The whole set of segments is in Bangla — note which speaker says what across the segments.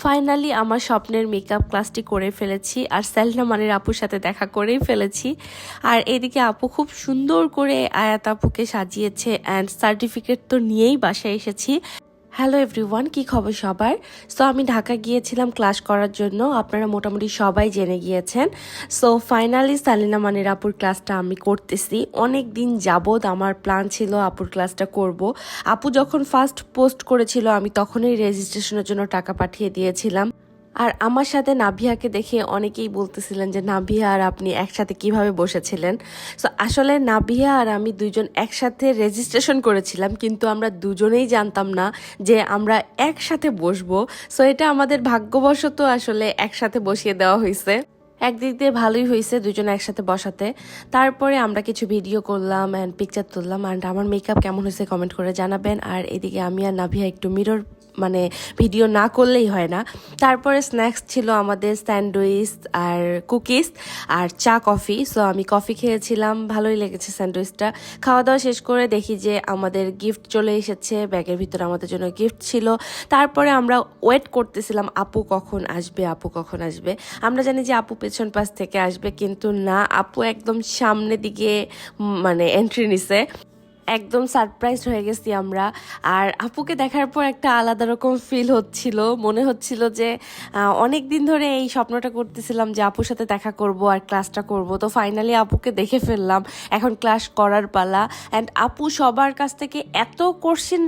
Speaker 1: ফাইনালি আমার স্বপ্নের মেকআপ ক্লাসটি করে ফেলেছি আর সেলিনা মানির আপুর সাথে দেখা করেই ফেলেছি। আর এদিকে আপু খুব সুন্দর করে আয়াত আপুকে সাজিয়েছে অ্যান্ড সার্টিফিকেট তো নিয়েই বাসায় এসেছি। হ্যালো এভরিওয়ান, কি খবর সবার? সো আমি ঢাকা গিয়েছিলাম ক্লাস করার জন্য, আপনারা মোটামুটি সবাই জেনে গিয়েছেন। সো ফাইনালি সেলিনা মানির আপুর ক্লাসটা আমি করতেছি। অনেক দিন যাবৎ আমার প্ল্যান ছিল আপুর ক্লাসটা করব। আপু যখন ফার্স্ট পোস্ট করেছিল আমি তখনই রেজিস্ট্রেশনের জন্য টাকা পাঠিয়ে দিয়েছিলাম। আর আমার সাথে নাভিয়াকে দেখে অনেকেই বলতেছিলেন যে নাভিয়া আর আপনি একসাথে কিভাবে বসেছিলেন। সো আসলে নাভিয়া আর আমি দুইজন একসাথে রেজিস্ট্রেশন করেছিলাম, কিন্তু আমরা দুজনেই জানতাম না যে আমরা একসাথে বসবো। সো এটা আমাদের ভাগ্যবশত আসলে একসাথে বসিয়ে দেওয়া হয়েছে। একদিক দিয়ে ভালোই হয়েছে দুজন একসাথে বসাতে। তারপরে আমরা কিছু ভিডিও করলাম অ্যান্ড পিকচার তুললাম। অ্যান্ড আমার মেকআপ কেমন হয়েছে কমেন্ট করে জানাবেন। আর এদিকে আমি আর নাভিয়া একটু মিরর ভিডিও না করলেই হয় না। তারপরে স্ন্যাক্স ছিল আমাদের স্যান্ডউইচ আর কুকিজ আর চা কফি। সো আমি কফি খেয়েছিলাম, ভালোই লেগেছে স্যান্ডউইচটা। খাওয়া দাওয়া শেষ করে দেখি যে আমাদের গিফট চলে এসেছে, ব্যাগের ভিতরে আমাদের জন্য গিফট ছিল। তারপরে আমরা ওয়েট করতেছিলাম আপু কখন আসবে, আপু কখন আসবে। আমরা জানি যে আপু পেছন পাশ থেকে আসবে, কিন্তু না, আপু একদম সামনে দিকে এন্ট্রি নিছে। একদম সারপ্রাইজ হয়ে গেছি আমরা। আর আপুকে দেখার পর একটা আলাদা রকম ফিল হচ্ছিল, মনে হচ্ছিল যে অনেক দিন ধরে এই স্বপ্নটা করতেছিলাম যে আপুর সাথে দেখা করব আর ক্লাসটা করব। তো ফাইনালি আপুকে দেখে ফেললাম, এখন ক্লাস করার পালা। অ্যান্ড আপু সবার কাছ থেকে এত কোশ্চিন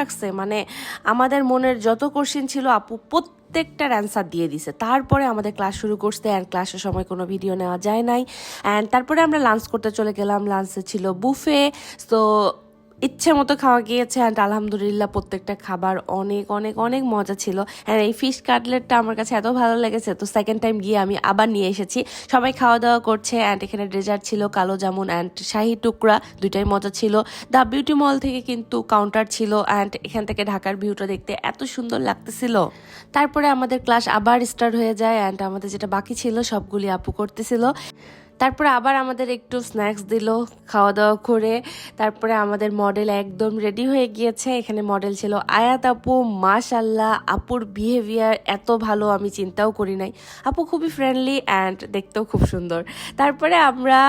Speaker 1: রাখছে, আমাদের মনের যত কোশ্চিন ছিল আপু প্রত্যেকটার অ্যান্সার দিয়ে দিছে। তারপরে আমাদের ক্লাস শুরু করতে, অ্যান্ড ক্লাসের সময় কোনো ভিডিও নেওয়া যায় নাই। অ্যান্ড তারপরে আমরা লাঞ্চ করতে চলে গেলাম। লাঞ্চে ছিল বুফে। তো ইচ্ছে মতো খাওয়া গিয়েছে অ্যান্ড আলহামদুলিল্লাহ প্রত্যেকটা খাবার অনেক অনেক অনেক মজা ছিল। অ্যান্ড এই ফিশ কাটলেটটা আমার কাছে এত ভালো লেগেছে, তো সেকেন্ড টাইম গিয়ে আমি আবার নিয়ে এসেছি। সবাই খাওয়া দাওয়া করছে অ্যান্ড এখানে ডেজার্ট ছিল কালো জামুন অ্যান্ড শাহি টুকরা, দুইটাই মজা ছিল। দ্য বিউটি মল থেকে কিন্তু কাউন্টার ছিল অ্যান্ড এখান থেকে ঢাকার ভিউটা দেখতে এত সুন্দর লাগতেছিল। তারপরে আমাদের ক্লাস আবার স্টার্ট হয়ে যায় অ্যান্ড আমাদের যেটা বাকি ছিল সবগুলি আপু করতেছিল। তারপরে আবার আমাদের একটু স্ন্যাক্স দিল খাওয়া দাওয়া করে। তারপরে আমাদের মডেল একদম রেডি হয়ে গিয়েছে। এখানে মডেল ছিল আয়াত আপু। মাশাল্লাহ, আপুর বিহেভিয়ার এত ভালো আমি চিন্তাও করি নাই। আপু খুবই ফ্রেন্ডলি অ্যান্ড দেখতেও খুব সুন্দর। তারপরে আমরা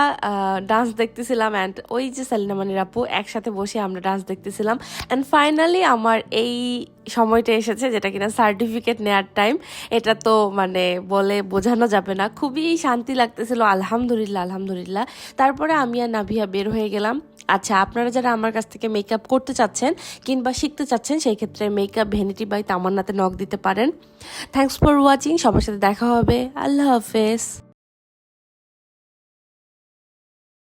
Speaker 1: ডান্স দেখতেছিলাম অ্যান্ড ওই যে সেলিনা মানির আপু, একসাথে বসে আমরা ডান্স দেখতেছিলাম। অ্যান্ড ফাইনালি আমার এই সময়টা এসেছে যেটা কিনা সার্টিফিকেট নেওয়ার টাইম। এটা তো বলে বোঝানো যাবে না, খুবই শান্তি লাগতেছিল। আলহামদুলিল্লাহ। তারপরে আমি আর নাভিয়া বের হয়ে গেলাম। আচ্ছা, আপনারা যারা আমার কাছ থেকে মেকআপ করতে চাচ্ছেন কিংবা শিখতে চাচ্ছেন, সেই ক্ষেত্রে মেকআপ ভ্যানিটি বাই তামান্নাতে নক দিতে পারেন। Thanks for watching. সবার সাথে দেখা হবে। আল্লাহ হাফেজ।